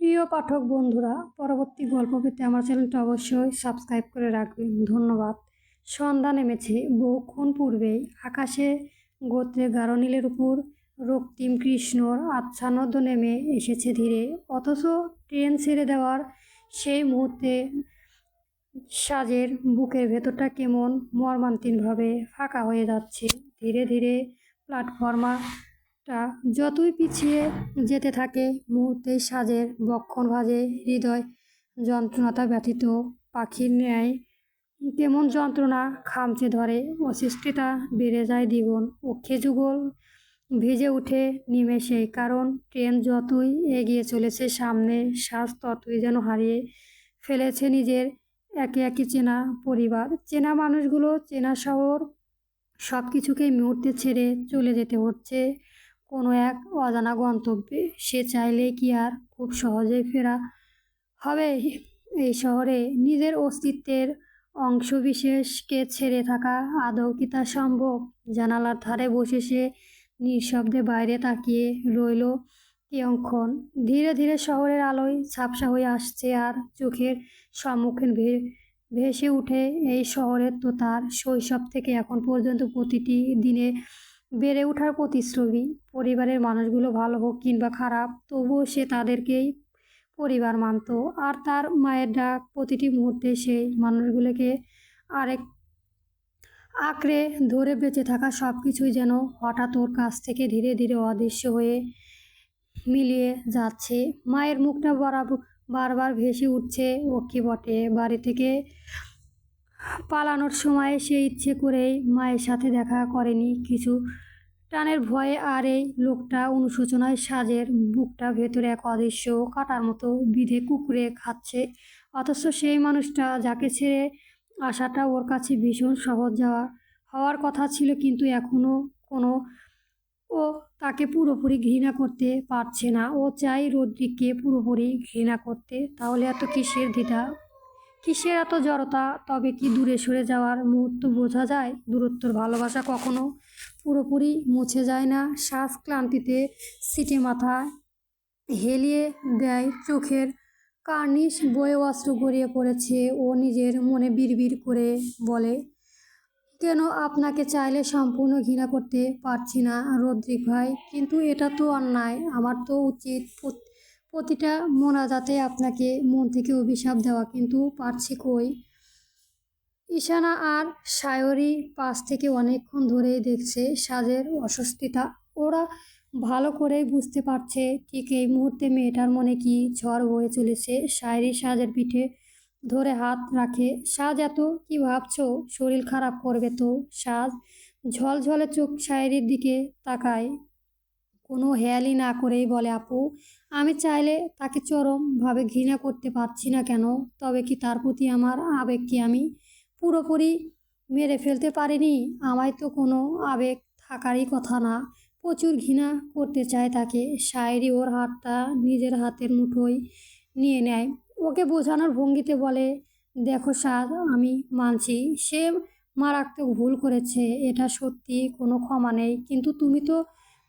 প্রিয় পাঠক বন্ধুরা, পরবর্তী গল্প পেতে আমার চ্যানেলটা অবশ্যই সাবস্ক্রাইব করে রাখবেন। ধন্যবাদ। সন্ধ্যা নেমেছে বহুক্ষণ পূর্বেই। আকাশে গোত্রে গাঢ় নীলের উপর রক্তিম কৃষ্ণর আচ্ছন্ন নেমে এসেছে ধীরে। অথচ ট্রেন ছেড়ে দেওয়ার সেই মুহূর্তে সাজের বুকের ভেতরটা কেমন মর্মান্তিকভাবে ফাঁকা হয়ে যাচ্ছে। ধীরে ধীরে প্ল্যাটফর্মটা যতই পিছিয়ে যেতে থাকে, মুহূর্তেই সাজের বক্ষণ ভাঁজে হৃদয় যন্ত্রণাটা ব্যথিত পাখির ন্যায় কেমন যন্ত্রণা খামচে ধরে। অস্বস্তিটা বেড়ে যায় দ্বিগুণ। অক্ষে যুগল ভিজে উঠে নিমেষেই। কারণ ট্রেন যতই এগিয়ে চলেছে সামনে, সাজ ততই যেন হারিয়ে ফেলেছে নিজের একে একে চেনা পরিবার, চেনা মানুষগুলো, চেনা শহর, সব কিছুকেই মুহূর্তে ছেড়ে চলে যেতে হচ্ছে কোনো এক অজানা গন্তব্যে। সে চাইলে কি আর খুব সহজেই ফেরা হবে এই শহরে? নিজের অস্তিত্বের অংশবিশেষকে ছেড়ে থাকা আদৌ কি তা সম্ভব? জানালার ধারে বসে সে নিঃশব্দে বাইরে তাকিয়ে রইল কিয়ৎক্ষণ। ধীরে ধীরে শহরের আলোয় ঝাপসা হয়ে আসছে, আর চোখের সম্মুখীন ভেসে উঠে এই শহরের তো তার শৈশব থেকে এখন পর্যন্ত প্রতিটি দিনে বেড়ে ওঠার প্রতিচ্ছবি। পরিবারের মানুষগুলো ভালো হোক কিংবা খারাপ, তবুও সে তাদেরকেই পরিবার মানত। আর তার মায়ের ডাক প্রতিটি মুহূর্তে সেই মানুষগুলোকে আরেক আঁকড়ে ধরে বেঁচে থাকা সব কিছুই যেন হঠাৎ ওর কাছ থেকে ধীরে ধীরে অদৃশ্য হয়ে মিলিয়ে যাচ্ছে। মায়ের মুখটা বারবার ভেসে উঠছে ওকে বটে। বাড়ি থেকে পালানোর সময় সে ইচ্ছে করেই মায়ের সাথে দেখা করেনি, কিছু টানের ভয়ে। আর এই লোকটা অনুশোচনায় সাজের বুকটা ভেতরে এক অদৃশ্য কাটার মতো বিঁধে কুকুরে খাচ্ছে। অথচ সেই মানুষটা যাকে ছেড়ে আসাটা ওর কাছে ভীষণ সহজ হওয়ার কথা ছিল, কিন্তু এখনও কোনো ও তাকে পুরোপুরি ঘৃণা করতে পারছে না। ও চাই রদ্রিককে পুরোপুরি ঘৃণা করতে। তাহলে এত কিসের দ্বিধা, কিসের এত জড়তা? তবে কি দূরে সরে যাওয়ার মুহূর্ত বোঝা যায়? দূরত্বর ভালোবাসা কখনো পুরোপুরি মুছে যায় না। শ্বাস ক্লান্তিতে সিটে মাথা হেলিয়ে দেয়, চোখের কার্নিশ বয়ে অশ্রু গড়িয়ে পড়েছে। ও নিজের মনে বিড়বিড় করে বলে, কেন আপনাকে চাইলে সম্পূর্ণ ঘৃণা করতে পারছি না রদ্রিক ভাই? কিন্তু এটা তো অন্যায়। আমার তো উচিত প্রতিটা মোনাজাতে আপনাকে মন থেকে অভিশাপ দেওয়া, কিন্তু পারছি কই? ঈশানা আর সায়রী পাশ থেকে অনেকক্ষণ ধরেই দেখছে সাজের অস্বস্তিটা। ওরা ভালো করেই বুঝতে পারছে ঠিক এই মুহূর্তে মেয়েটার মনে কি ঝড় বয়ে চলেছে। সায়রী সাজের পিঠে ধরে হাত রাখে। সাজ, এত কি ভাবছো? শরীর খারাপ করবে তো? সাজ ঝলঝলে চোখ সায়রীর দিকে তাকায়, কোনো হেয়ালি না করেই বলে, আপু, আমি চাইলে তাকে চরমভাবে ঘৃণা করতে পারছি না কেন? তবে কি তার প্রতি আমার আবেগকে আমি পুরোপুরি মেরে ফেলতে পারিনি? আমায় তো কোনো আবেগ থাকারই কথা না। প্রচুর ঘৃণা করতে চায় তাকে। শায়রি ওর হাতটা নিজের হাতের মুঠোয় নিয়ে নেয়, ওকে বোঝানোর ভঙ্গিতে বলে, দেখো সাজ, আমি মানছি সে মারাত্মক ভুল করেছে, এটা সত্যি, কোনো ক্ষমা নেই। কিন্তু তুমি তো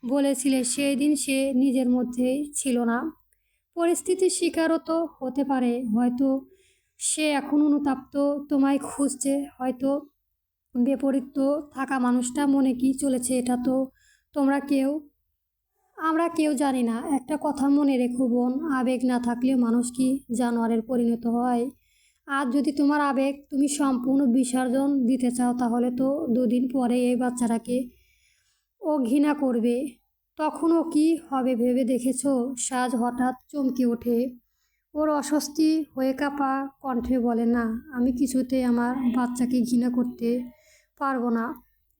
বলেছিলে সেই দিন সে নিজের মধ্যেই ছিল না। পরিস্থিতির শিকারও তো হতে পারে। হয়তো সে এখন অনুতপ্ত, তোমায় খুঁজছে। হয়তো বিপরীত থাকা মানুষটা মনে কি চলেছে এটা তো আমরা কেউ জানি না। একটা কথা মনে রেখো বোন, আবেগ না থাকলে মানুষ কি জানোয়ারের পরিণত হয়? আর যদি তোমার আবেগ তুমি সম্পূর্ণ বিসর্জন দিতে চাও, তাহলে তো দুদিন পরে এই বাচ্চাটাকে ও ঘৃণা করবে। তখন ও কি হবে ভেবে দেখেছো? সাজ হঠাৎ চমকে ওঠে। ওর অস্বস্তি হয়ে কাঁপা কণ্ঠে বলে, না, আমি কিছুতেই আমার বাচ্চাকে ঘৃণা করতে পারবো না।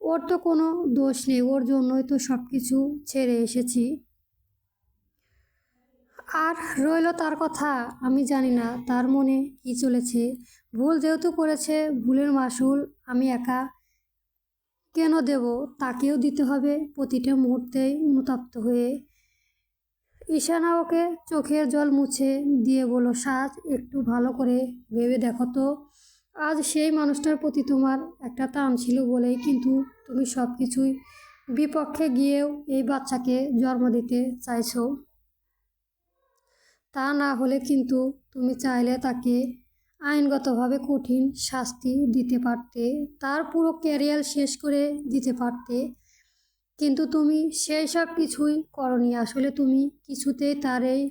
ওর তো কোনো দোষ নেই, ওর জন্যই তো সব কিছু ছেড়ে এসেছি। আর রইল তার কথা, আমি জানি না তার মনে কি চলেছে। ভুল যেহেতু করেছে, ভুলের মাসুল আমি একা কেন দেব? তাকেও দিতে হবে প্রতিটা মুহূর্তেই অনুতপ্ত হয়ে। ঈশানা ওকে চোখের জল মুছে দিয়ে বলল, সাজ, একটু ভালো করে ভেবে দেখো তো। আজ সেই মানুষটার প্রতি তোমার একটা টান ছিল বলেই কিন্তু তুমি সব কিছুই বিপক্ষে গিয়েও এই বাচ্চাকে জন্ম দিতে চাইছো। তা না হলে কিন্তু তুমি চাইলে তাকে আইনগতভাবে কঠিন শাস্তি দিতে পারতে, তার পুরো ক্যারিয়ার শেষ করে দিতে পারতে। কিন্তু তুমি সেই সব কিছুই করনি। আসলে তুমি কিছুতেই তার এই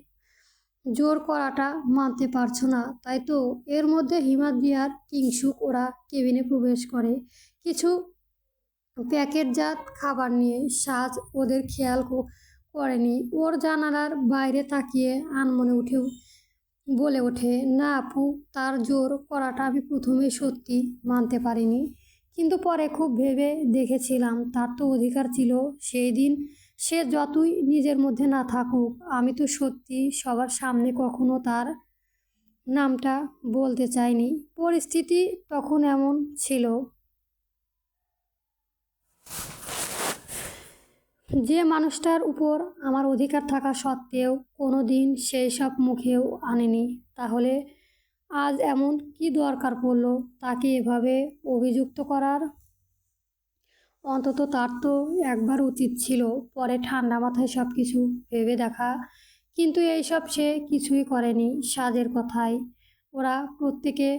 জোর করাটা মানতে পারছো না, তাই তো? এর মধ্যে হিমাদ্রি আর কিংশুক ওরা কেবিনে প্রবেশ করে কিছু প্যাকেটজাত খাবার নিয়ে। সাজ ওদের খেয়াল করেনি। ওর জানালার বাইরে তাকিয়ে আনমনে বলে ওঠে, না আপু, তার জোর করাটা আমি প্রথমে সত্যি মানতে পারিনি, কিন্তু পরে খুব ভেবে দেখেছিলাম তার তো অধিকার ছিল। সেই দিন সে যতই নিজের মধ্যে না থাকুক, আমি তো সত্যি সবার সামনে কখনো তার নামটা বলতে চাইনি। পরিস্থিতি তখন এমন ছিল যে মানুষটার উপর আমার অধিকার থাকা সত্ত্বেও কোনো দিন সেই সব মুখেও আনেনি। তাহলে আজ এমন কি দরকার পড়লো তাকে এভাবে অভিযুক্ত করার? অন্তত তার তো একবার উচিত ছিল পরে ঠান্ডা মাথায় সব কিছু ভেবে দেখা। কিন্তু এইসব সে কিছুই করেনি। সাজের কথায় ওরা প্রত্যেকে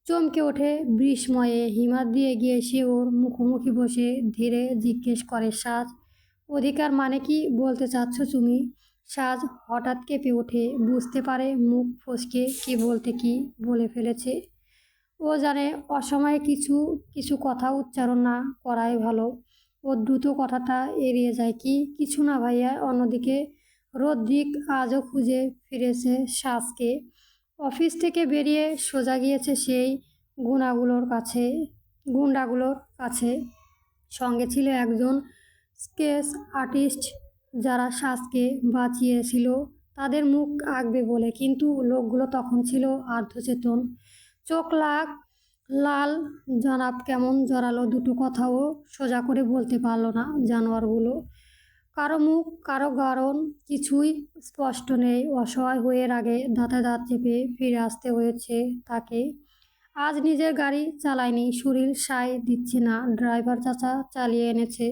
চমকে ওঠে বিস্ময়ে। হিমাদ্রি এগিয়ে এসে ওর মুখোমুখি বসে ধীরে জিজ্ঞেস করে, সাজ, অধিকার মানে কি বলতে চাচ্ছ তুমি? সাজ হঠাৎ কেঁপে ওঠে, বুঝতে পারে মুখ ফসকে কি বলতে কি বলে ফেলেছে। ও জানে অসময়ে কিছু কিছু কথা উচ্চারণ না করাই ভালো। ও দ্রুত কথাটা এড়িয়ে যায়, কিছু না ভাইয়া। অন্যদিকে রদ্রিক আজও খুঁজে ফিরেছে সাজকে। অফিস থেকে বেরিয়ে সোজা গিয়েছে সেই গুন্ডাগুলোর কাছে। সঙ্গে ছিল একজন স্কেচ আর্টিস্ট যারা সাজকে বাঁচিয়েছিল তাদের মুখ আঁকবে বলে, কিন্তু লোকগুলো তখন ছিল আর্ধচেতন, চোখ লাল, জনাব কেমন জোরালো, দুটো কথাও সোজা করে বলতে পারল না জানোয়ারগুলো। কারো মুখ, কারো গড়ন কিছুই স্পষ্ট নেই। অসহায় হয়ে রাগে দাঁতে দাঁত চেপে ফিরে আসতে হয়েছে তাকে। আজ নিজের গাড়ি চালায়নি, শরীর সায় দিচ্ছে না। ড্রাইভার চাচা চালিয়ে এনেছে।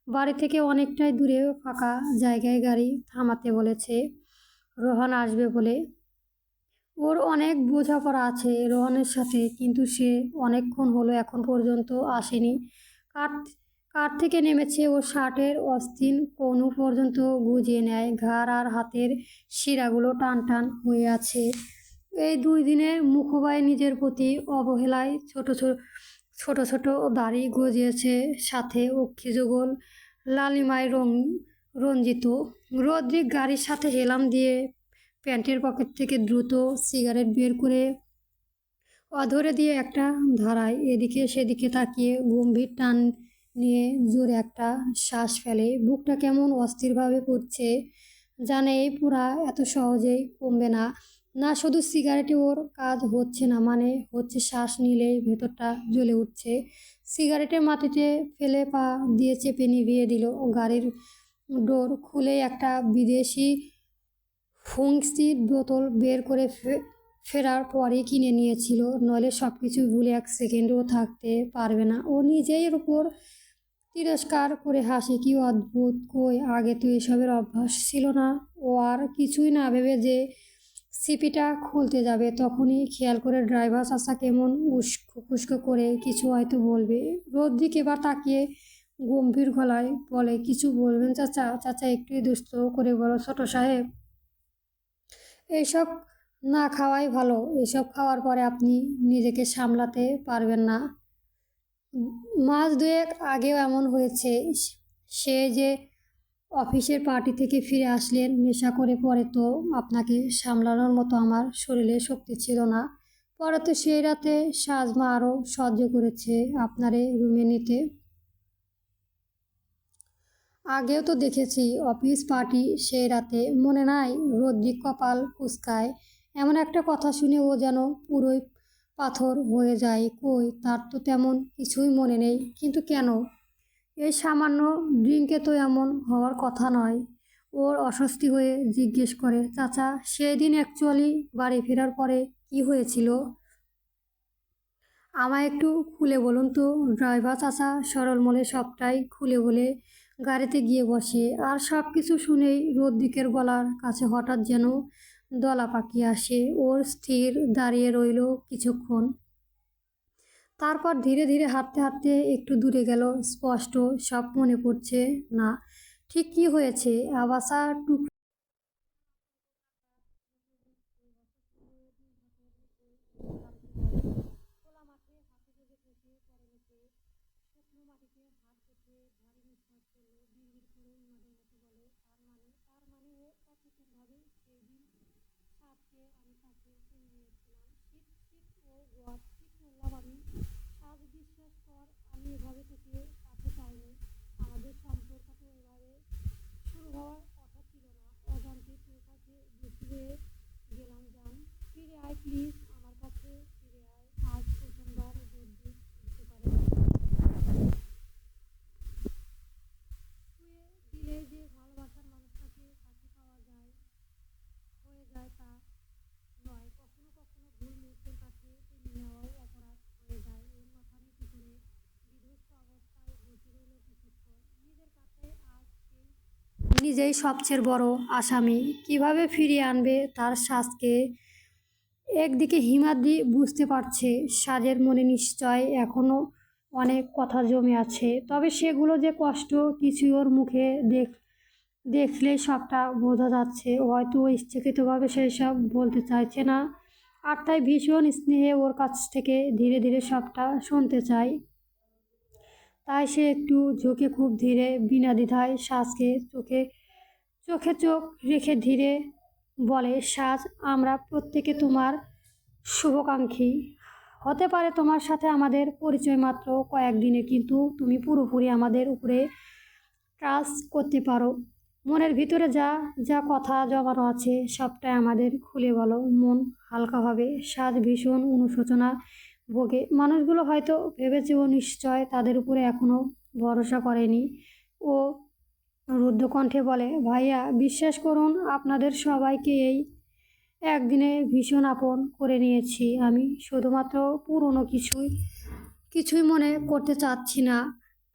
বাড়ি থেকে অনেকটাই দূরে ফাঁকা জায়গায় গাড়ি থামাতে বলেছে রোহন আসবে বলে। ওর অনেক বোঝাপড়া আছে রোহনের সাথে, কিন্তু সে অনেকক্ষণ হলো এখন পর্যন্ত আসেনি। কার কার থেকে নেমেছে ওর শার্টের অস্থিন কনু পর্যন্ত গুজিয়ে নেয়। ঘাড় আর হাতের শিরাগুলো টান টান হয়ে আছে। এই 2 দিনে মুখবাই নিজের প্রতি অবহেলায় ছোট ছোট ছোট দাড়ি গজিয়েছে, সাথে অক্ষিযুগল লালিমায় রঞ্জিত। রদ্রিক গাড়ির সাথে হেলাম দিয়ে প্যান্টের পকেট থেকে দ্রুত সিগারেট বের করে অধরে দিয়ে একটা ধরায়। এদিকে সেদিকে তাকিয়ে গম্ভীর টান নিয়ে জোরে একটা শ্বাস ফেলে। বুকটা কেমন অস্থিরভাবে পড়ছে। জানে এই পুরা এত সহজেই কমবে না। না শুধু সিগারেটে ওর কাজ হচ্ছে না, মানে হচ্ছে শ্বাস নিলে ভেতরটা জ্বলে উঠছে। সিগারেটের মাটিতে ফেলে পা দিয়ে চেপে নিভিয়ে দিল। গাড়ির ডোর খুলে একটা বিদেশি ফুংসির বোতল বের করে ফেরার পরেই কিনে নিয়েছিল, নইলে সব কিছু ভুলে 1 সেকেন্ডও থাকতে পারবে না। ও নিজের উপর তিরস্কার করে হাসে, কি অদ্ভুত, কই আগে তো এসবের অভ্যাস ছিল না। ও আর কিছুই না ভেবে যে সিপিটা খুলতে যাবে, তখনই খেয়াল করে ড্রাইভার চাচা কেমন উস্কো করে কিছু হয়তো বলবে। রদ্রিক এবার তাকিয়ে গম্ভীর গলায় বলে, কিছু বলবেন চাচা? চাচা একটু দুস্থ করে বলো, ছোট সাহেব, এইসব না খাওয়াই ভালো। এসব খাওয়ার পরে আপনি নিজেকে সামলাতে পারবেন না। মাস 2 আগেও এমন হয়েছে। সে যে অফিসের পার্টি থেকে ফিরে আসলেন নেশা করে, পরে তো আপনাকে সামলানোর মতো আমার শরীরে শক্তি ছিল না। পরে তো সেই রাতে সাজমা আরও সহ্য করেছে আপনারে রুমে নিতে। আগেও তো দেখেছি অফিস পার্টি সেই রাতে, মনে নাই? রদ্রিক কপাল কুঁচকায়। এমন একটা কথা শুনে ও যেন পুরোই পাথর হয়ে যায়। কই, তার তো তেমন কিছুই মনে নেই। কিন্তু কেন? এই সামান্য ড্রিঙ্কে তো এমন হওয়ার কথা নয়। ওর অস্বস্তি হয়ে জিজ্ঞেস করে, চাচা সেই দিন অ্যাকচুয়ালি বাড়ি ফেরার পরে কি হয়েছিল আমায় একটু খুলে বলুন তো? ড্রাইভার চাচা সরল মনে সবটাই খুলে বলে গাড়িতে গিয়ে বসে। আর সব কিছু শুনেই রদ্রিকের গলার কাছে হঠাৎ যেন দলা পাখি আসে। ওর স্থির দাঁড়িয়ে রইল কিছুক্ষণ, তারপর ধীরে ধীরে হাঁটতে হাঁটতে একটু দূরে গেল। স্পষ্ট সব মনে পড়ছে না ঠিক কী হয়েছে। আবাসা টুক খোলা মাঠে হাঁটু গেঁজে বসে পরনে চেয়ে শুকনো মাটিতে হাত রেখে ভারী নিঃশ্বাস ফেললো। বিড়বিড় করে উন্মাদের মতো বলে, তার মানে ও অচেতনভাবে সেই দিন সাজকে আমি তাকে কিনে নিয়েছিলাম। শীত শীত ও গোয়ার ঠিক বললাম আমি। সাজ বিশ্বাস কর, আমি এভাবে তোকে কাছে চাইনি। আমাদের সম্পর্কটা এভাবে শুরু হওয়ার কথা ছিল না। অজান্তে তোর কাছে বেশি হয়ে গেলাম জান। ফিরে আয় প্লিজ, আমার কাছে ফিরে আয়। আজ প্রথমবার বদলে বুঝতে পারে ছুঁয়ে দিলে যে ভালোবাসার মানুষটাকে কাছে পাওয়া যায় হয়ে যায় তা নয়। কখনো কখনো ভুল মুহূর্তের কাছে টেনে নেওয়াও অপরাধ হয়ে যায়। ওর মাথা নিচু করে বিধ্বস্ত অবস্থায় বসে রইল কিছুক্ষণ। নিজের কাছে আজ সেই নিজেই সবচেয়ে বড় আসামি। কিভাবে ফিরিয়ে আনবে তার সাজকে। একদিকে হিমাদ্রি বুঝতে পারছে সাজের মনে নিশ্চয় এখনো অনেক কথা জমে আছে, তবে সেগুলো যে কষ্ট কিছুই ওর মুখে দেখলেই সবটা বোঝা যাচ্ছে। হয়তো ও ইচ্ছাকৃতভাবে সেই সব বলতে চাইছে না, আর তাই ভীষণ স্নেহে ওর কাছ থেকে ধীরে ধীরে সবটা শুনতে চায়। তাই সে একটু ঝুঁকে খুব ধীরে বিনা দ্বিধায় সাজকে চোখে চোখে চোখ রেখে ধীরে বলে, সাজ, আমরা প্রত্যেকে তোমার শুভাকাঙ্ক্ষী। হতে পারে তোমার সাথে আমাদের পরিচয় মাত্র কয়েকদিনের, কিন্তু তুমি পুরোপুরি আমাদের উপরে ট্রাস্ট করতে পারো। মনের ভিতরে যা যা কথা জমানো আছে সবটাই আমাদের খুলে বলো, মন হালকা হবে। সাজ ভীষণ অনুশোচনা ভোগে। মানুষগুলো হয়তো ভেবেছে ও নিশ্চয় তাদের উপরে এখনো ভরসা করেনি। ও রুদ্ধ কণ্ঠে বলে, ভাইয়া বিশ্বাস করুন, আপনাদের সবাইকে এই একদিনে ভীষণ আপন করে নিয়েছি আমি। শুধুমাত্র পুরনো কিছুই মনে করতে চাচ্ছি না।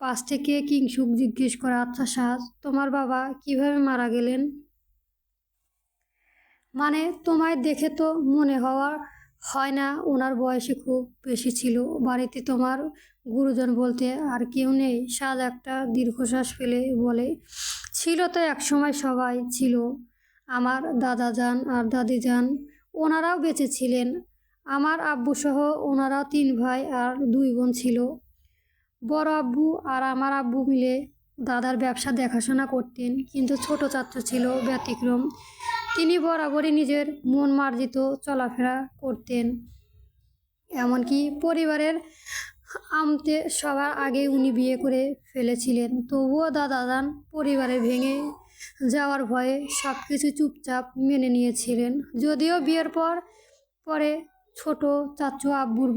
পাশ থেকে কিংসুক জিজ্ঞেস করে, আচ্ছা সাজ, তোমার বাবা কিভাবে মারা গেলেন? মানে তোমায় দেখে তো মনে হয় না ওনার বয়সে খুব বেশি ছিল। বাড়িতে তোমার গুরুজন বলতে আর কেউ নেই? সাজ একটা দীর্ঘশ্বাস ফেলে বলে, ছিল তো একসময়, সবাই ছিল। আমার দাদা যান আর দাদি যান, ওনারাও বেঁচে ছিলেন। আমার আব্বু সহ ওনারাও 3 ভাই আর 2 বোন ছিল। বড় আব্বু আর আমার আব্বু মিলে দাদার ব্যবসা দেখাশোনা করতেন, কিন্তু ছোট চাচা ছিল ব্যতিক্রম। তিনি বরাবরই নিজের মন মার্জিত চলাফেরা করতেন। এমনকি পরিবারের আমতে সবার আগে উনি বিয়ে করে ফেলেছিলেন। তবুও দাদা যান পরিবারে ভেঙে যাওয়ার ভয়ে সব কিছু চুপচাপ মেনে নিয়েছিলেন। যদিও বিয়ের পরে ছোট চাচু আব্বুর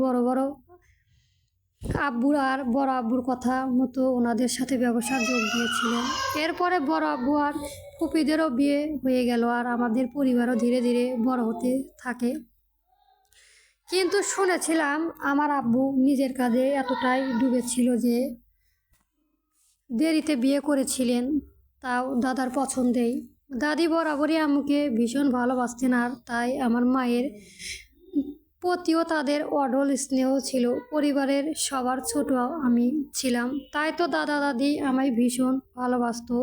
আর বড় আব্বুর কথা মতো ওনাদের সাথে ব্যবসা যোগ দিয়েছিলেন। এরপরে বড় আব্বু আর ফুপিদেরও বিয়ে হয়ে গেল, আর আমাদের পরিবারও ধীরে ধীরে বড় হতে থাকে। কিন্তু শুনেছিলাম আমার আব্বু নিজের কাজে এতটাই ডুবেছিল যে দেরিতে বিয়ে করেছিলেন, তাও দাদার পছন্দেই। দাদি বরাবরই আম্মুকে ভীষণ ভালোবাসতেন, আর তাই আমার মায়ের প্রতিও তাদের অঢল স্নেহ ছিল। পরিবারের সবার ছোট আমি ছিলাম, তাই তো দাদা দাদি আমায় ভীষণ ভালোবাসতো।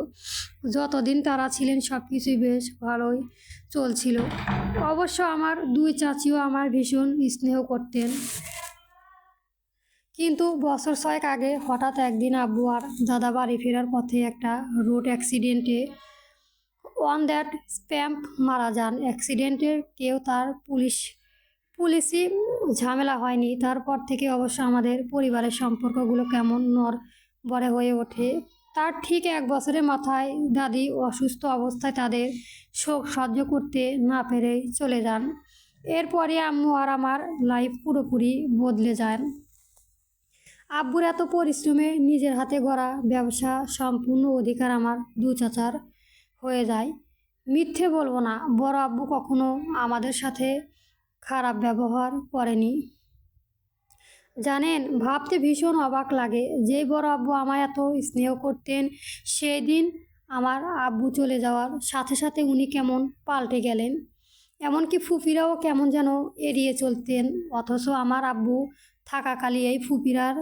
যতদিন তারা ছিলেন সব কিছুই বেশ ভালোই চলছিল। অবশ্য আমার 2 চাচিও আমার ভীষণ স্নেহ করতেন। কিন্তু বছর 6 আগে হঠাৎ একদিন আব্বু আর দাদা বাড়ি ফেরার পথে একটা রোড অ্যাক্সিডেন্টে অন দ্যাট স্প্যাম্প মারা যান। অ্যাক্সিডেন্টের কেউ তার পুলিশি ঝামেলা হয়নি। তারপর থেকে অবশ্য আমাদের পরিবারের সম্পর্কগুলো কেমন নড়বড়ে হয়ে ওঠে। তার ঠিক 1 বছরের মাথায় দাদি অসুস্থ অবস্থায় তাদের শোক সহ্য করতে না পেরে চলে যান। এরপরে আম্মু আর আমার লাইফ পুরোপুরি বদলে যায়। আব্বুর এত পরিশ্রমে নিজের হাতে গড়া ব্যবসা সম্পূর্ণ অধিকার আমার 2 চাচার হয়ে যায়। মিথ্যে বলবো না, বড় আব্বু কখনো আমাদের সাথে খারাপ ব্যবহার করেনি। জানেন, ভাবতে ভীষণ অবাক লাগে, যেই বড় আব্বু আমায় এত স্নেহ করতেন, সেই দিন আমার আব্বু চলে যাওয়ার সাথে সাথে উনি কেমন পাল্টে গেলেন। এমনকি ফুপিরাও কেমন যেন এড়িয়ে চলতেন। অথচ আমার আব্বু থাকাকালে এই ফুপিরার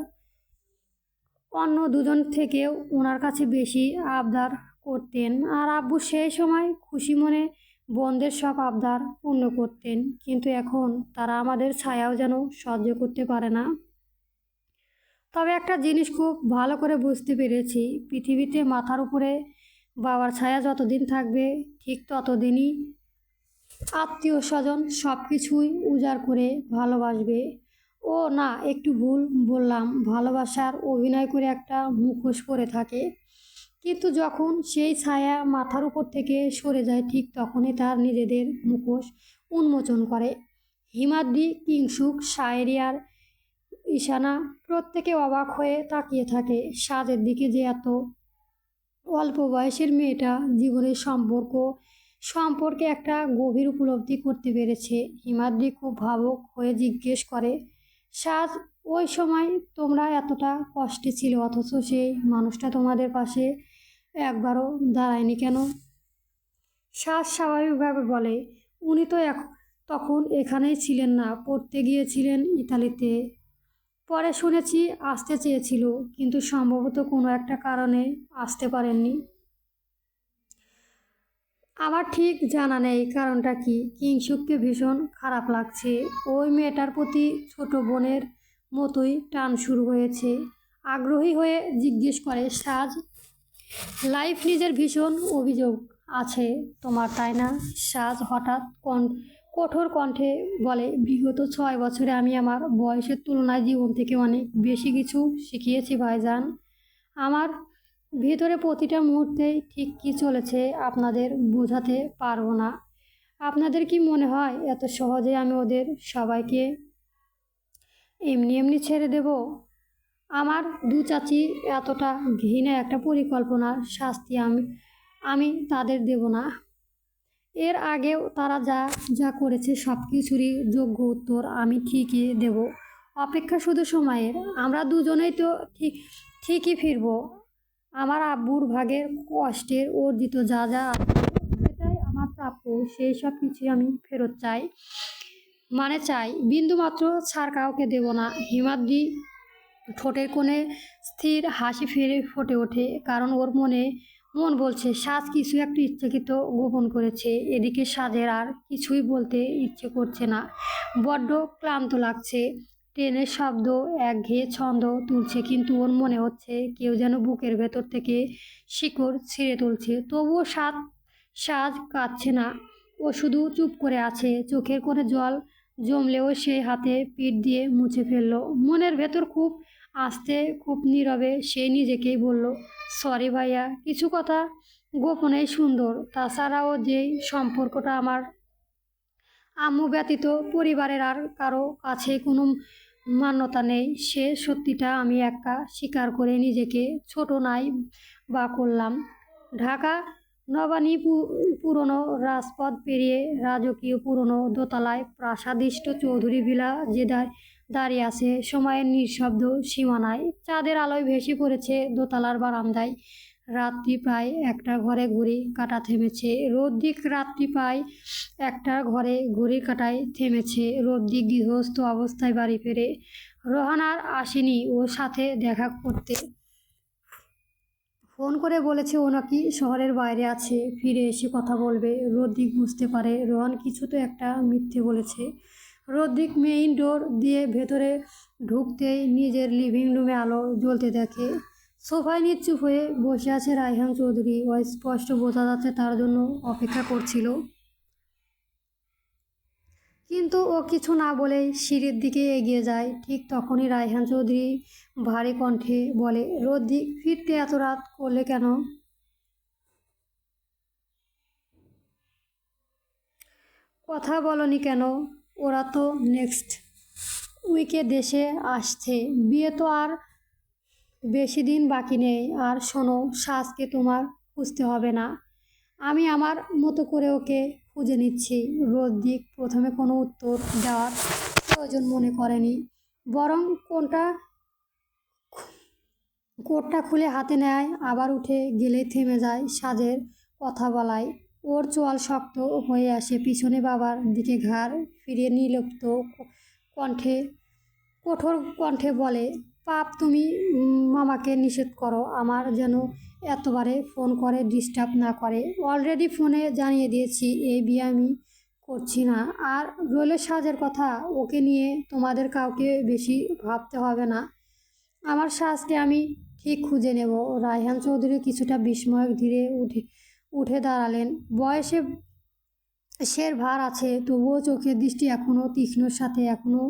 অন্য দুজন থেকেও ওনার কাছে বেশি আবদার করতেন, আর আব্বু সেই সময় খুশি মনে বোনদের সব আবদার পূর্ণ করতেন। কিন্তু এখন তারা আমাদের ছায়াও যেন সহ্য করতে পারে না। তবে একটা জিনিস খুব ভালো করে বুঝতে পেরেছি, পৃথিবীতে মাথার উপরে বাবার ছায়া যতদিন থাকবে ঠিক ততদিনই আত্মীয় স্বজন সব কিছুই উজাড় করে ভালোবাসবে। ও না, একটু ভুল বললাম, ভালোবাসার অভিনয় করে একটা মুখোশ পরে থাকে। কিন্তু যখন সেই ছায়া মাথার উপর থেকে সরে যায় ঠিক তখনই তার নিজেদের মুখোশ উন্মোচন করে। হিমাদ্রি, কিংসুক, শায়েরি আর ঈশানা প্রত্যেকে অবাক হয়ে তাকিয়ে থাকে সাজের দিকে, যে এত অল্প বয়সের মেয়েটা জীবনের সম্পর্কে একটা গভীর উপলব্ধি করতে পেরেছে। হিমাদ্রি খুব ভাবুক হয়ে জিজ্ঞেস করে, সাজ, ওই সময় তোমরা এতটা কষ্টে ছিলে অথচ সেই মানুষটা তোমাদের পাশে একবারও দাঁড়ায়নি কেন? সাজ স্বাভাবিকভাবে বলে, উনি তো তখন এখানেই ছিলেন না, পড়তে গিয়েছিলেন ইতালিতে। পরে শুনেছি আসতে চেয়েছিল, কিন্তু সম্ভবত কোনো একটা কারণে আসতে পারেননি। আমার ঠিক জানা নেই কারণটা কি। কিংসুককে ভীষণ খারাপ লাগছে। ওই মেয়েটার প্রতি ছোট বোনের মতোই টান শুরু হয়েছে। আগ্রহী হয়ে জিজ্ঞেস করে সাজ, লাইফ নিজের ভীষণ অভিযোগ আছে তোমার, তাই না? সাজ হঠাৎ কঠোর কণ্ঠে বলে, বিগত 6 বছরে আমি আমার বয়সের তুলনায় জীবন থেকে অনেক বেশি কিছু শিখিয়েছি ভাইজান। আমার ভেতরে প্রতিটা মুহূর্তেই ঠিক কী চলেছে আপনাদের বোঝাতে পারবো না। আপনাদের কি মনে হয় এত সহজে আমি ওদের সবাইকে এমনি এমনি ছেড়ে দেব? আমার দু চাচি এতটা ঘৃণা একটা পরিকল্পনার শাস্তি আমি তাদের দেব না। এর আগেও তারা যা যা করেছে সব কিছুরই যোগ্য উত্তর আমি ঠিকই দেব। অপেক্ষা শুধু সময়ের। আমরা দুজনেই তো ঠিকই ফিরব। আমার আব্বুর ভাগের কষ্টের অর্জিত যা যা আছে সেটাই আমার প্রাপ্য, সেই সব কিছুই আমি ফেরত চাই, মানে চাই। বিন্দুমাত্র ছাড় কাউকে দেব না। হিমাদ্রি ঠোঁটের কোণে স্থির হাসি ফিরে ফুটে ওঠে, কারণ ওর মন বলছে সাজ কিছু একটা ইচ্ছাকৃত গোপন করেছে। এদিকে সাজের আর কিছুই বলতে ইচ্ছে করছে না, বড্ড ক্লান্ত লাগছে। ট্রেনের শব্দ একঘেয়ে ছন্দ তুলছে, কিন্তু ওর মনে হচ্ছে কেউ যেন বুকের ভেতর থেকে শিকড় ছিঁড়ে তুলছে। তবুও সাজ কাঁদছে না, ও শুধু চুপ করে আছে। চোখের কোণে জল জমলেও সে হাতে পিঠ দিয়ে মুছে ফেলল। মনের ভেতর খুব আস্তে খুব নীরবে সে নিজেকেই বলল, সরি ভাইয়া, কিছু কথা গোপনেই সুন্দর। তাছাড়াও যেই সম্পর্কটা আমার আম্মু ব্যতীত পরিবারের আর কারো কাছে কোনো মান্যতা নেই, সে সত্যিটা আমি একা স্বীকার করে নিজেকে ছোট নাই বা করলাম। ঢাকা নবানী পুরনো রাজপথ পেরিয়ে রাজকীয় পুরনো দোতলায় প্রাসাদিষ্ট চৌধুরী ভিলা যে দাঁড়িয়ে আছে সময়ের নিঃশব্দ সীমানায়। চাঁদের আলোয় ভেসে পড়েছে দোতলার বারান্দায়। রাত্রি প্রায় একটা, ঘরে ঘড়ি কাঁটা থেমেছে। রোদ্দিক রাত্রি প্রায় একটা, ঘরে ঘড়ির কাঁটায় থেমেছে। রোদ্দিক গৃহস্থ অবস্থায় বাড়ি ফেরে। রোহান আর আসেনি ওর সাথে দেখা করতে। ফোন করে বলেছে ও নাকি শহরের বাইরে আছে, ফিরে এসে কথা বলবে। রোদ্দিক বুঝতে পারে রোহান কিছু তো একটা মিথ্যে বলেছে। রোদ্দিক মেইন ডোর দিয়ে ভেতরে ঢুকতেই নিজের লিভিং রুমে আলো জ্বলতে দেখে। সোফায় নিশ্চুপ হয়ে বসে আছে রায়হান চৌধুরী। স্পষ্ট বোঝা যাচ্ছে তার জন্য অপেক্ষা করছিল। কিন্তু ও কিছু না বলেই সিঁড়ির দিকে এগিয়ে যায়। ঠিক তখনই রায়হান চৌধুরী ভারী কণ্ঠে বলে, রোদ্দিক, ফিরতে এত রাত করলে কেন? কথা বলনি কেন? ওরা তো নেক্সট উইকে দেশে আসছে, বিয়ে তো আর বেশি দিন বাকি নেই। আর শোনো, সাজকে তোমার খুঁজতে হবে না, আমি আমার মতো করে ওকে খুঁজে নিচ্ছি। রোদ্দিক প্রথমে কোনো উত্তর দেওয়ার প্রয়োজন মনে করেনি, বরং কোটটা খুলে হাতে নেয়। আবার উঠে গেলেই থেমে যায় সাজের কথা বলায়। ওর চোয়াল শক্ত হয়ে আসে, পিছনে বাবার দিকে ঘাড় ফিরিয়ে নির্লিপ্ত কণ্ঠে কঠোর কণ্ঠে বলে, পাপ তুমি মামাকে নিষেধ করো আমার যেন এতবারে ফোন করে ডিস্টার্ব না করে। অলরেডি ফোনে জানিয়ে দিয়েছি এই বিয়ে আমি করছি না। আর রইল সাজের কথা, ওকে নিয়ে তোমাদের কাউকে বেশি ভাবতে হবে না, আমার সাজকে আমি ঠিক খুঁজে নেব। রায়হান চৌধুরী কিছুটা বিস্ময়ক ধীরে উঠে দাঁড়ালেন। বয়সে শের ভার আছে, তবুও চোখের দৃষ্টি এখনও তীক্ষ্ণর সাথে এখনও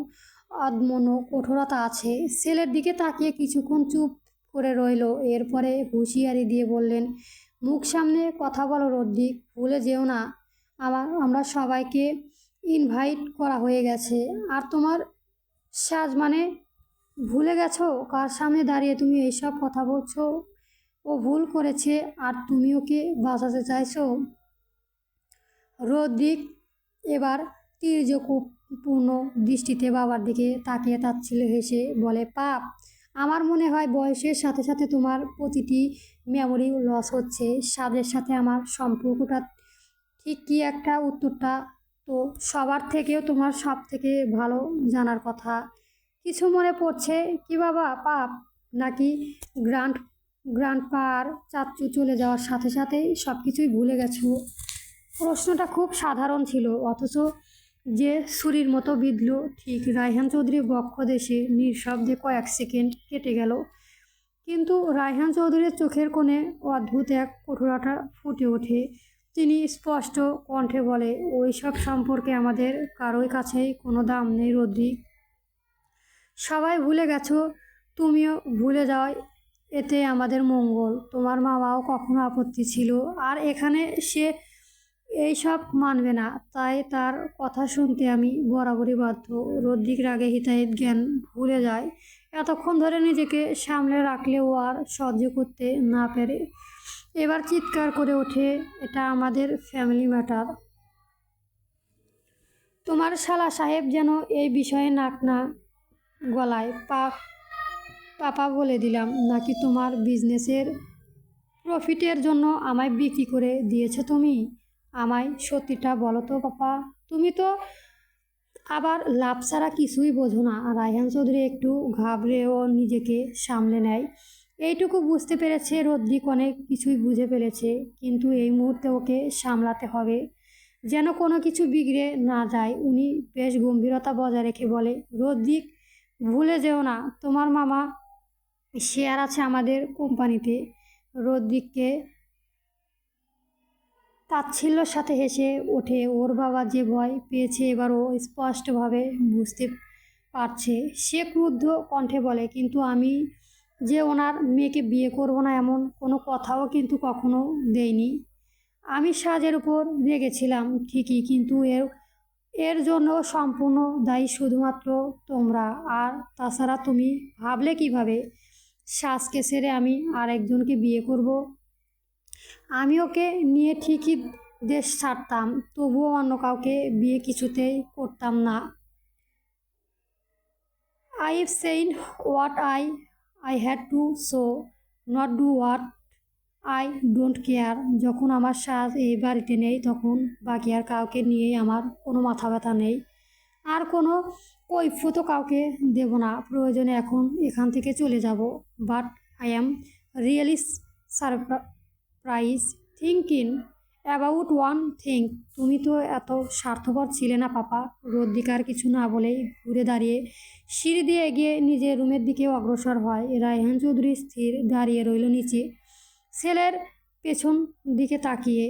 অদমনো কঠোরতা আছে। ছেলের দিকে তাকিয়ে কিছুক্ষণ চুপ করে রইল, এরপরে হুঁশিয়ারি দিয়ে বললেন, মুখ সামনে কথা বলো রদ্রিক, ভুলে যেও না আমরা সবাইকে ইনভাইট করা হয়ে গেছে। আর তোমার সাজ মানে ভুলে গেছো কার সামনে দাঁড়িয়ে তুমি এইসব কথা বলছো? ও ভুল করেছে আর তুমি ওকে বাঁচাতে চাইছো? রদ্রিক এবার তীর্যকূপূর্ণ দৃষ্টিতে বাবার দিকে তাকিয়ে তাচ্ছিল্য হেসে বলে, পাপ, আমার মনে হয় বয়সের সাথে সাথে তোমার প্রতিটি মেমোরি লস হচ্ছে। সাজের সাথে আমার সম্পর্কটা ঠিক কি একটা উত্তরটা তো সবার থেকেও তোমার সব থেকে ভালো জানার কথা। কিছু মনে পড়ছে কি বাবা? পাপ, নাকি গ্র্যান্ড গ্র্যান্ডপা আর চাচ্চু চলে যাওয়ার সাথে সাথেই সব কিছুই ভুলে গেছো? প্রশ্নটা খুব সাধারণ ছিল, অথচ যে ছুরির মতো বিঁধল ঠিক। রায়হান চৌধুরীর বক্ষ দেশে নিঃশব্দে কয়েক সেকেন্ড কেটে গেল, কিন্তু রায়হান চৌধুরীর চোখের কোণে অদ্ভুত এক কঠোরতা ফুটে ওঠে। তিনি স্পষ্ট কণ্ঠে বলে, ওই সব সম্পর্কে আমাদের কারোই কাছেই কোনো দাম নেই রদ্রিক। সবাই ভুলে গেছো, তুমিও ভুলে যাও, এতে আমাদের মঙ্গল। তোমার মামাও কখনো আপত্তি ছিল, আর এখানে সে এইসব মানবে না, তাই তার কথা শুনতে আমি বরাবরই বাধ্য। রদ্রিক রাগে হিতাহিত জ্ঞান ভুলে যায়। এতক্ষণ ধরে নিজেকে সামলে রাখলেও আর সহ্য করতে না পেরে এবার চিৎকার করে ওঠে, এটা আমাদের ফ্যামিলি ম্যাটার। তোমার শালা সাহেব যেন এই বিষয়ে নাক না গলায়। পাপা বলে দিলাম, নাকি তোমার বিজনেসের প্রফিটের জন্য আমায় বিক্রি করে দিয়েছো তুমি? আমায় সত্যিটা বলো তো পাপা, তুমি তো আবার লাভ ছাড়া কিছুই বোঝো না। রায়হান চৌধুরী একটু ঘাবড়েও নিজেকে সামলে নেয়। এইটুকু বুঝতে পেরেছে রদ্রিক অনেক কিছুই বুঝে ফেলেছে, কিন্তু এই মুহূর্তে ওকে সামলাতে হবে যেন কোনো কিছু বিগড়ে না যায়। উনি বেশ গম্ভীরতা বজায় রেখে বলে, রদ্রিক, ভুলে যেও না তোমার মামা শেয়ার আছে আমাদের কোম্পানিতে। রদ্রিককে তাচ্ছিল্যর সাথে হেসে ওঠে। ওর বাবা যে ভয় পেয়েছে এবার ও স্পষ্টভাবে বুঝতে পারছে। সে ক্রুদ্ধ কণ্ঠে বলে, কিন্তু আমি যে ওনার মেয়েকে বিয়ে করব না এমন কোনো কথাও কিন্তু কখনো দেইনি। আমি সাজের উপর রেগেছিলাম ঠিকই, কিন্তু এর জন্য সম্পূর্ণ দায়ী শুধুমাত্র তোমরা। আর তাছাড়া তুমি ভাবলে কিভাবে সাজকে ছেড়ে আমি আরেকজনকে বিয়ে করব? আমি ওকে নিয়ে ঠিকই দেশ ছাড়তাম, তবুও অন্য কাউকে বিয়ে কিছুতেই করতাম না। I've said what I had to so, not do what I don't care. যখন আমার সাজ এই বাড়িতে নেই তখন বাকি আর কাউকে নিয়েই আমার কোনো মাথা ব্যথা নেই, আর কোনো কৈফিয়তও কাউকে দেব না। প্রয়োজনে এখন এখান থেকে চলে যাব। But I am really surprise thinking about one thing. তুমি তো এত স্বার্থপর ছিলে না পাপা। রদ্রিক আর কিছু না বলেই ঘুরে দাঁড়িয়ে সিঁড়ি দিয়ে এগিয়ে নিজের রুমের দিকে অগ্রসর হয়। রায়হান চৌধুরী স্থির দাঁড়িয়ে রইল নিচে, ছেলের পেছন দিকে তাকিয়ে।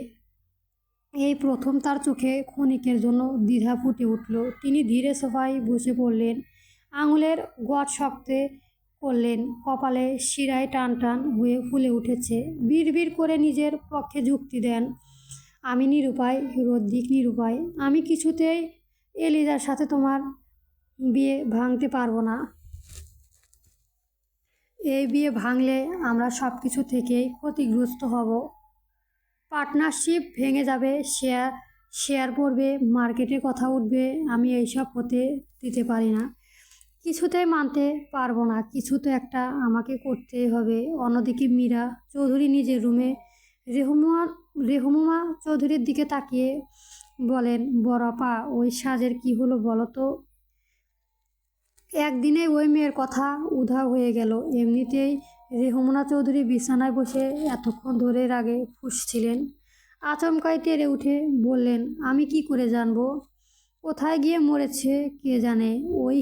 এই প্রথম তার চোখে ক্ষণিকের জন্য দ্বিধা ফুটে উঠল। তিনি ধীরে সোফায় বসে পড়লেন, আঙুলের গট শক্ত করলেন, কপালে শিরায় টান টান হয়ে ফুলে উঠেছে। বিড়বিড় করে নিজের পক্ষে যুক্তি দেন, আমি নিরুপায় রদ্রিক, নিরুপায়। আমি কিছুতেই এলিজার সাথে তোমার বিয়ে ভাঙতে পারবো না। এই বিয়ে ভাঙলে আমরা সব কিছু থেকেই ক্ষতিগ্রস্ত হব। পার্টনারশিপ ভেঙে যাবে, শেয়ার পড়বে, মার্কেটের কথা উঠবে। আমি এইসব হতে দিতে পারি না, কিছুতেই মানতে পারবো না। কিছু তো একটা আমাকে করতেই হবে। অন্যদিকে মীরা চৌধুরী নিজের রুমে রেহমুমা চৌধুরীর দিকে তাকিয়ে বলেন, বড়পা ওই সাজের কি হলো বলো তো? একদিনে ওই মেয়ের কথা উধাও হয়ে গেল। এমনিতেই রেহমুনা চৌধুরী বিছানায় বসে এতক্ষণ ধরে রাগে ফুঁসছিলেন। আচমকাই তেড়ে উঠে বললেন, আমি কি করে জানবো কোথায় গিয়ে মরেছে কে জানে। ওই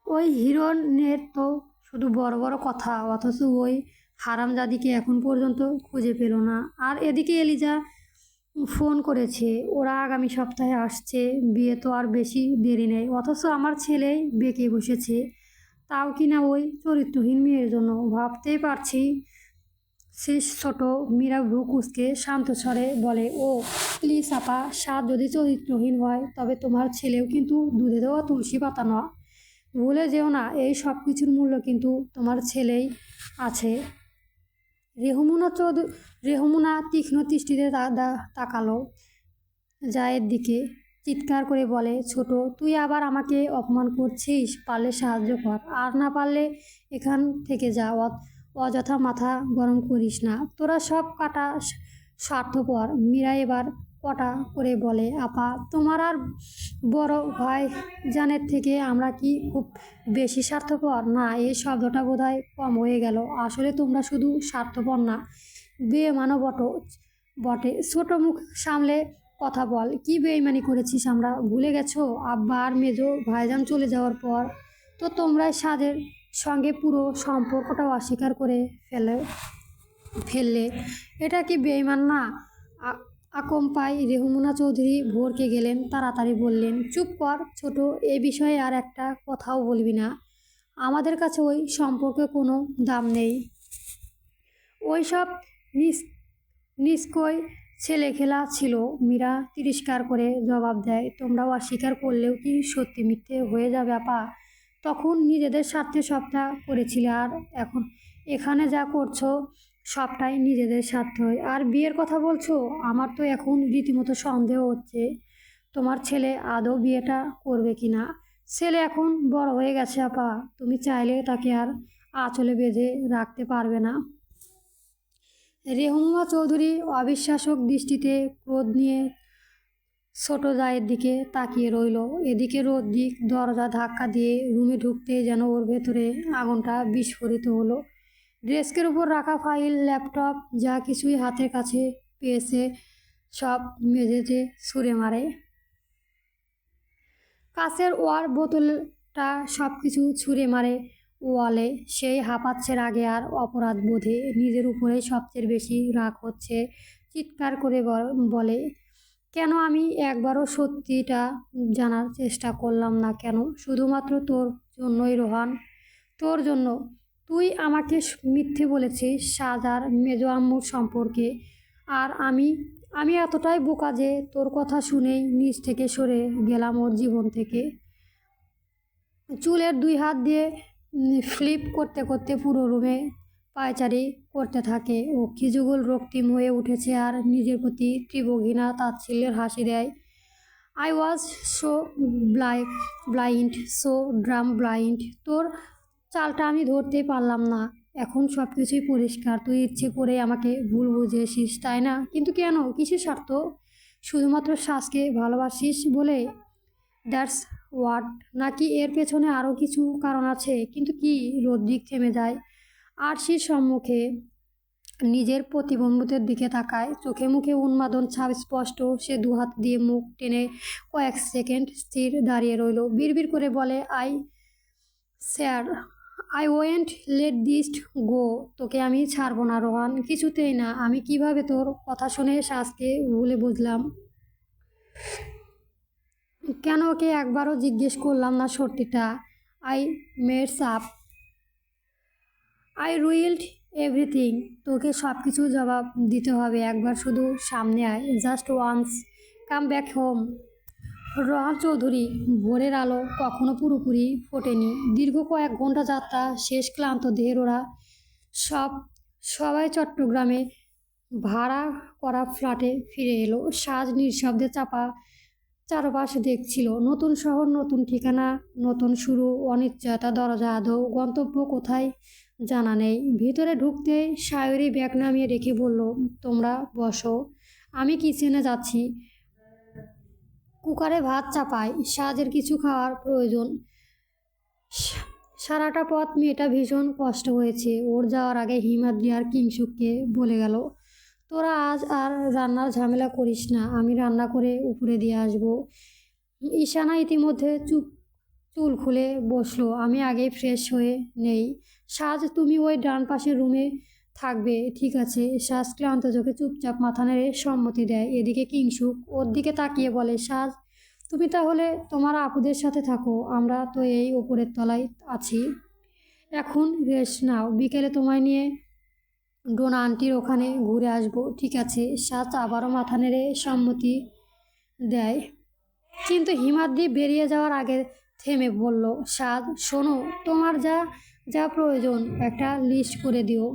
ওই হিরণের তো শুধু বড় বড় কথা, অথচ ওই হারামজাদিকে এখন পর্যন্ত খুঁজে পেল না। আর এদিকে এলিজা ফোন করেছে, ওরা আগামী সপ্তাহে আসছে। বিয়ে তো আর বেশি দেরি নেই, অথচ আমার ছেলেই বেঁকে বসেছে, তাও কিনা ওই চরিত্রহীন মেয়ের জন্য। ভাবতেই পারছি। শেষ ছোট মীরা ভ্রু কুঁচকে শান্ত স্বরে বলে, ও প্লিজ আপা, সাজ যদি চরিত্রহীন হয় তবে তোমার ছেলেও কিন্তু দুধে দেওয়া তুলসী পাতা নয়। ভুলে যেও না, এই সব কিছুর মূল্য কিন্তু তোমার ছেলেই আছে। রেহমুনা তীক্ষ্ণ দৃষ্টিতে তাকালো জায়ের দিকে, চিৎকার করে বলে, ছোট তুই আবার আমাকে অপমান করছিস? পারলে সাহায্য কর, আর না পারলে এখান থেকে যা। অযথা মাথা গরম করিস না, তোরা সব কাটা স্বার্থপর। মীরা এবার কটা করে বলে, আপা তোমার আর বড় ভাই জানের থেকে আমরা কি খুব বেশি স্বার্থপর? না, এই শব্দটা বোধহয় কম হয়ে গেল। আসলে তোমরা শুধু স্বার্থপর না, বেঈমানও বটে। ছোট মুখ সামলে কথা বল, কি বেঈমানি করেছিস আমরা ভুলে গেছো? আব্বা আর মেজো ভাইজান চলে যাওয়ার পর তো তোমরাই সাজের সঙ্গে পুরো সম্পর্কটাও অস্বীকার করে ফেললে। এটা কি বেঈমান না? আকম্পাই রেহমুনা চৌধুরী ভরকে গেলেন। তাড়াতাড়ি বললেন, চুপ কর ছোট, এ বিষয়ে আর একটা কথাও বলবি না। আমাদের কাছে ওই সম্পর্কে কোনো দাম নেই। ওই সব নিষ্কই ছেলেখেলা ছিল। মীরা তিরস্কার করে জবাব দেয়, তোমরাও অস্বীকার করলেও কি সত্যি মিথ্যে হয়ে যাবে আপা? তখন নিজেদের স্বার্থে সবটা করেছিলে, আর এখন এখানে যা করছো সবটাই নিজেদের স্বার্থই। আর বিয়ের কথা বলছো, আমার তো এখন রীতিমতো সন্দেহ হচ্ছে তোমার ছেলে আদৌ বিয়েটা করবে কি না। ছেলে এখন বড় হয়ে গেছে আপা, তুমি চাইলে তাকে আর আঁচলে বেঁধে রাখতে পারবে না। রেহমুমা চৌধুরী অবিশ্বাসক দৃষ্টিতে ক্রোধ নিয়ে ছোট জায়ের দিকে তাকিয়ে রইল। এদিকে রদ্রিক দরজা ধাক্কা দিয়ে রুমে ঢুকতে যেন ওর ভেতরে আগুনটা বিস্ফোরিত হলো। ডেস্কের উপর রাখা ফাইল, ল্যাপটপ, যা কিছুই হাতের কাছে পেয়েছে সব মেঝেতে ছুঁড়ে মারে। কাঁচের ওয়ার বোতলটা সব কিছু ছুঁড়ে মারে ওয়ালে। সেই হাঁপাচ্ছে রাগে আর অপরাধ বোধে। নিজের উপরেই সবচেয়ে বেশি রাগ হচ্ছে। চিৎকার করে বলে, কেন আমি একবারও সত্যিটা জানার চেষ্টা করলাম না কেন? শুধুমাত্র তোর জন্যই রোহান, তোর জন্য। তুই আমাকে মিথ্যে বলেছিস সাজার মেজো আম্মুর সম্পর্কে, আর আমি আমি এতটাই বোকা যে তোর কথা শুনেই নিজ থেকে সরে গেলাম ওর জীবন থেকে। চুলের দুই হাত দিয়ে ফ্লিপ করতে করতে পুরো রুমে পায়চারি করতে থাকে। ও খিজুগুল রক্তিম হয়ে উঠেছে আর নিজের প্রতি তীব্র ঘৃণা তাচ্ছিল্যের হাসি দেয়। I was so blind, so drum blind. তোর চালটা আমি ধরতেই পারলাম না। এখন সব কিছুই পরিষ্কার, তুই ইচ্ছে করে আমাকে ভুল বুঝিয়েছিস তাই না? কিন্তু কেন, কিসের স্বার্থ? শুধুমাত্র শ্বাসকে ভালোবাসিস বলে? That's what? নাকি এর পেছনে আরও কিছু কারণ আছে? কিন্তু কি? রদ্রিক থেমে যায়। আরশির সম্মুখে নিজের প্রতিবন্ধুদের দিকে তাকায়, চোখে মুখে উন্মাদন ছাপ স্পষ্ট। সে দুহাত দিয়ে মুখ টেনে কয়েক সেকেন্ড স্থির দাঁড়িয়ে রইল। বিড়বিড় করে বলে, sir I went let this গো। তোকে আমি ছাড়বো না রোহান, কিছুতেই না। আমি কিভাবে তোর কথা শুনে শ্বাসকে ভুলে বুঝলাম? কেন ওকে একবারও জিজ্ঞেস করলাম না সত্যিটা? আই মেডস আপ, আই রুইল্ড এভরিথিং। তোকে সব কিছু জবাব দিতে হবে। একবার শুধু সামনে আয়, just once, come back home. Rohan Chowdhury. ভোরের আলো কখনো পুরোপুরি ফোটেনি। দীর্ঘ কয়েক ঘন্টা যাত্রা শেষ, ক্লান্ত দেহের ওরা সবাই চট্টগ্রামে ভাড়া করা ফ্ল্যাটে ফিরে এলো। সাজ নিঃশব্দে চাপা চারপাশ দেখছিল। নতুন শহর, নতুন ঠিকানা, নতুন শুরু, অনিশ্চয়তা দরজা আদৌ গন্তব্য কোথায় জানা নেই। ভিতরে ঢুকতেই সায়রি ব্যাগ নামিয়ে রেখে বলল, তোমরা বসো, আমি কিচেনে যাচ্ছি। কুকারে ভাত চাপাই, সাজের কিছু খাওয়ার প্রয়োজন। সারাটা পথ মেয়েটা ভীষণ কষ্ট হয়েছে। ওর যাওয়ার আগে হিমাদ্রি আর কিংসুককে বলে গেল, তোরা আজ আর রান্নার ঝামেলা করিস না, আমি রান্না করে উপরে দিয়ে আসবো। ঈশানা ইতিমধ্যে চুল খুলে বসলো, আমি আগেই ফ্রেশ হয়ে নেই। সাজ, তুমি ওই ডান পাশের রুমে থাকবে, ঠিক আছে? সাজ ক্লান্ত চোখে চুপচাপ মাথা নেড়ে সম্মতি দেয়। এদিকে কিংসুক ওর দিকে তাকিয়ে বলে, সাজ, তুমি তাহলে তোমার আপুদের সাথে থাকো, আমরা তো এই উপরের তলায় আছি। এখন রেস্ট নাও, বিকেলে তোমায় নিয়ে ডোনা আন্টির ওখানে ঘুরে আসবো, ঠিক আছে? সাজ আবারও মাথা নেড়ে সম্মতি দেয়। কিন্তু হিমাদ্রি বেরিয়ে যাওয়ার আগে থেমে বলল, সাজ, শোনো, তোমার যা যা প্রয়োজন একটা লিস্ট করে দিও,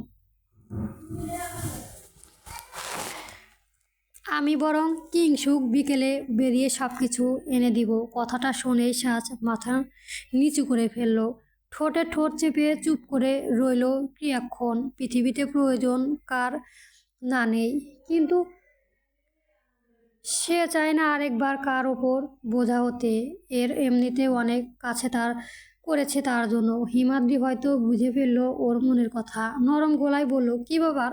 আমি বরং কিংসুক বিকেলে বেরিয়ে সব কিছু এনে দিব। কথাটা শুনে সাজ মাথা নিচু করে ফেলল, ঠোঁটে ঠোঁট চেপে চুপ করে রইল কিয়ৎক্ষণ। পৃথিবীতে প্রয়োজন কার না নেই, কিন্তু সে চায় না আরেকবার কার ওপর বোঝা হতে। এর এমনিতে অনেক কাছে তার করেছে তার জন্য। হিমাদ্রি হয়তো বুঝে ফেলল ওর মনের কথা, নরম গলায় বলল, কি ব্যাপার,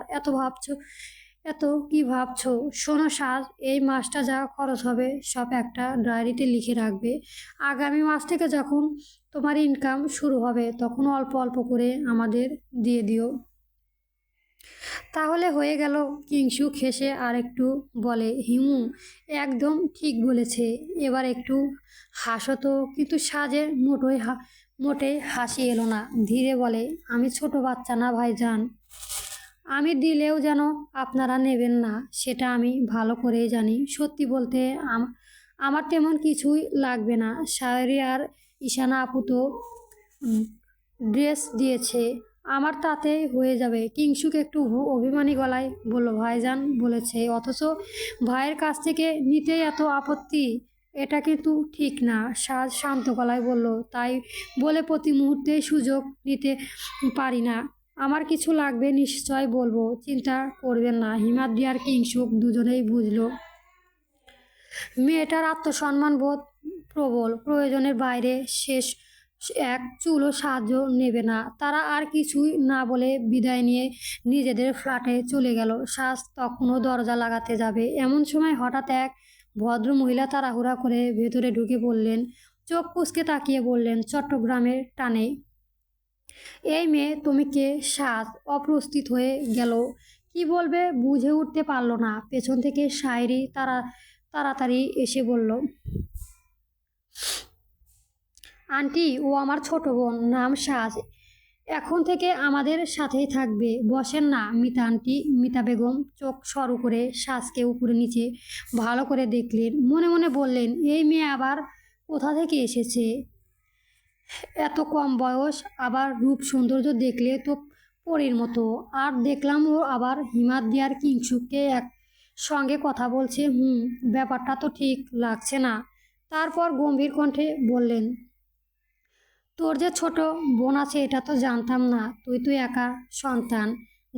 এত কি ভাবছো? শোনো সাজ, এই মাসটা যা খরচ হবে সব একটা ডায়েরিতে লিখে রাখবে। আগামী মাস থেকে যখন তোমার ইনকাম শুরু হবে তখন অল্প অল্প করে আমাদের দিয়ে দিও, তাহলে হয়ে গেল। কিংসুক হেসে আর একটু বলে, হিমু একদম ঠিক বলেছে, এবার একটু হাসো তো। কিন্তু সাজের মোটেই হাসি এলো না। ধীরে বলে, আমি ছোট বাচ্চা না ভাইজান, আমি দিলেও যেন আপনারা নেবেন না, সেটা আমি ভালো করেই জানি। সত্যি বলতে আমার তেমন কিছুই লাগবে না। শায়রি আর ঈশানা আপু তো ড্রেস দিয়েছে, আমার তাতেই হয়ে যাবে। কিংসুক একটু অভিমানী গলায় বলল, ভাইজান বলেছে, অথচ ভাইয়ের কাছ থেকে নিতেই এত আপত্তি, এটা কিন্তু ঠিক না। সাজ শান্ত গলায় বলল, তাই বলে প্রতি মুহূর্তেই সুযোগ নিতে পারি না। আমার কিছু লাগবে নিশ্চয় বলবো, চিন্তা করবেন না। হিমাদ্রি আর কিংসুক দুজনেই বুঝলো মেয়েটার আত্মসম্মান বোধ প্রবল, প্রয়োজনের বাইরে শেষ এক চুলও সাহায্য নেবে না। তারা আর কিছুই না বলে বিদায় নিয়ে নিজেদের ফ্ল্যাটে চলে গেল। সাজ তখনও দরজা লাগাতে যাবে, এমন সময় হঠাৎ এক ভদ্র মহিলা তাড়াহুড়া করে ভেতরে ঢুকে পড়লেন। চোখ কুঁচকে তাকিয়ে বললেন, চট্টগ্রামের টানে এই মেয়ে, তুমি কে? সাজ অপ্রস্তুত হয়ে গেল, কি বলবে বুঝে উঠতে পারল না। পেছন থেকে শায়রি তাড়াতাড়ি এসে বলল, আন্টি, ও আমার ছোট বোন, নাম সাজ, এখন থেকে আমাদের সাথেই থাকবে। বসেন না মিতা আন্টি। মিতা বেগম চোখ সরু করে সাজকে উপরে নিচে ভালো করে দেখলেন, মনে মনে বললেন, এই মেয়ে আবার কোথা থেকে এসেছে? এত কম বয়স, আবার রূপ সৌন্দর্য দেখলে তো পরীর মতো। আর দেখলাম ও আবার হিমাদ্রি আর কিংসুককে এক সঙ্গে কথা বলছে। ব্যাপারটা তো ঠিক লাগছে না। তারপর গম্ভীর কণ্ঠে বললেন, তোর যে ছোট বোন আছে এটা তো জানতাম না, তুই তো একা সন্তান।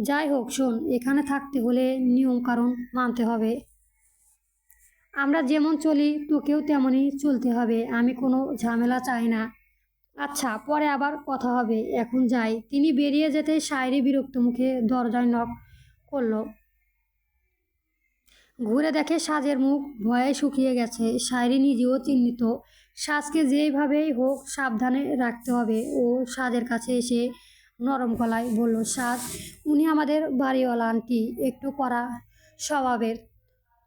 যাই হোক, শোন, এখানে থাকতে হলে নিয়মকানুন মানতে হবে। আমরা যেমন চলি তোকেও তেমনই চলতে হবে, আমি কোনো ঝামেলা চাই না। আচ্ছা, পরে আবার কথা হবে, এখন যাই। তিনি বেরিয়ে যেতে শায়রি বিরক্ত মুখে দরজায় নক করল। ঘুরে দেখে সাজের মুখ ভয়ে শুকিয়ে গেছে। শায়রি নিজেও চিহ্নিত। সাজকে যেইভাবেই হোক সাবধানে রাখতে হবে। ও সাজের কাছে এসে নরম গলায় বলল, সাজ, উনি আমাদের বাড়িওয়ালা আন্টি, একটু কড়া স্বভাবের,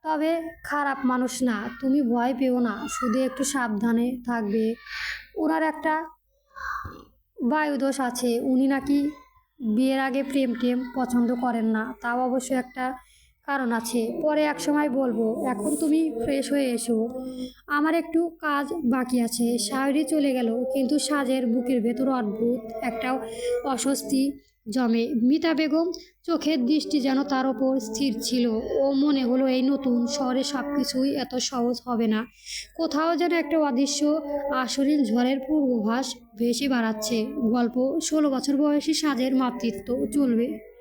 তবে খারাপ মানুষ না। তুমি ভয় পেও না, শুধু একটু সাবধানে থাকবে। ওনার একটা বায়ুদোষ আছে, উনি নাকি বিয়ের আগে প্রেম টেম পছন্দ করেন না। তাও অবশ্য একটা কারণ আছে, পরে এক সময় বলবো। এখন তুমি ফ্রেশ হয়ে এসো, আমার একটু কাজ বাকি আছে। শায়রি চলে গেল, কিন্তু সাজের বুকের ভেতর অদ্ভুত একটা অস্বস্তি জমে। মিতা বেগম চোখের দৃষ্টি যেন তার ওপর স্থির ছিল। ও মনে হলো এই নতুন শহরে সব কিছুই এত সহজ হবে না। কোথাও যেন একটা অদৃশ্য আশরীর ঝড়ের পূর্বাভাস ভেসে বেড়াচ্ছে। গল্প 16 বছর বয়সী সাজের মাতৃত্ব চলবে।